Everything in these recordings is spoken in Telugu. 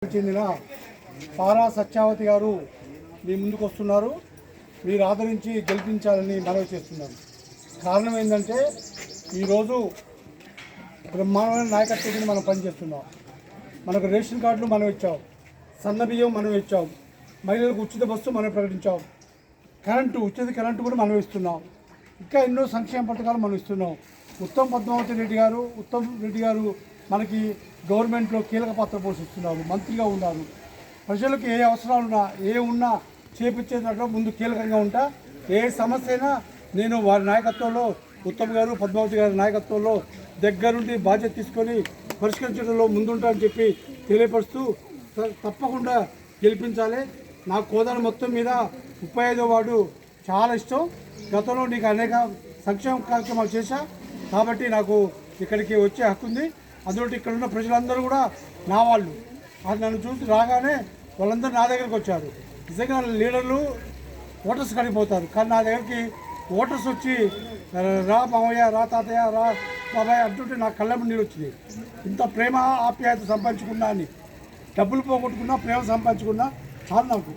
చెందిన పారా సత్యావతి గారు మీ ముందుకు వస్తున్నారు. మీరు ఆదరించి గెలిపించాలని మనవి చేస్తున్నాను. కారణం ఏంటంటే ఈరోజు బ్రహ్మాండమైన నాయకత్వం మనం పనిచేస్తున్నాం. మనకు రేషన్ కార్డులు మనం ఇచ్చాం, సన్న బియ్యం మనం ఇచ్చాం, మహిళలకు ఉచిత బస్సు మనం ప్రకటించాం, ఉచిత కరెంటు కూడా మనం ఇస్తున్నాం. ఇంకా ఎన్నో సంక్షేమ పథకాలు మనం ఇస్తున్నాం. ఉత్తమ్ రెడ్డి గారు మనకి గవర్నమెంట్లో కీలక పాత్ర పోషిస్తున్నారు, మంత్రిగా ఉన్నారు. ప్రజలకు ఏ అవసరాలున్నా ఉన్నా చేపించేటట్లు ముందు కీలకంగా ఉంటా. ఏ సమస్య అయినా నేను వారి నాయకత్వంలో, ఉత్తమ్ గారు పద్మావతి గారి నాయకత్వంలో దగ్గరుండి బాధ్యత తీసుకొని పరిష్కరించడంలో ముందుంటారని చెప్పి తెలియపరుస్తూ తప్పకుండా గెలిపించాలి. నా కోదాడ మొత్తం మీద 35వ వార్డు చాలా ఇష్టం. గతంలో నీకు అనేక సంక్షేమ కార్యక్రమాలు చేశా కాబట్టి నాకు ఇక్కడికి వచ్చే హక్కు ఉంది. అందులో ఇక్కడ ఉన్న ప్రజలందరూ కూడా నా వాళ్ళు. అది నన్ను చూసి రాగానే వాళ్ళందరూ నా దగ్గరికి వచ్చారు. నిజంగా లీడర్లు ఓటర్స్ కడిగిపోతారు, కానీ నా దగ్గరికి ఓటర్స్ వచ్చి రా మామయ్య, రా తాతయ్య, రా బాబాయ్ అంటుంటే నా కళ్ళ నీళ్ళు వచ్చినాయి. ఇంత ప్రేమ ఆప్యాయత సంపాదించుకున్నా అని, డబ్బులు పోగొట్టుకున్నా ప్రేమ సంపాదించుకున్నా చాలు నాకు.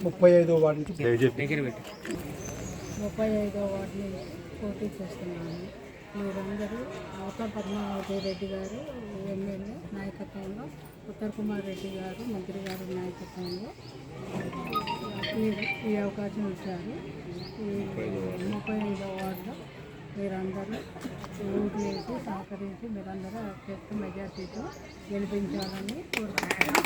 35వ వార్డు నుంచి 35వ వార్డుని పోటీ చేస్తున్నాను. మీరందరూ ఉత్తమ్ పద్మావతి రెడ్డి గారు ఎమ్మెల్యే నాయకత్వంలో, ఉత్తర్ కుమార్ రెడ్డి గారు మంత్రి గారి నాయకత్వంలో ఈ అవకాశం ఇచ్చారు. ఈ 35వ వార్డులో మీరందరూ ఓటు వేసి సహకరించి మీరందరూ అత్యధిక మెజార్టీతో గెలిపించాలని కోరుకుంటున్నాను.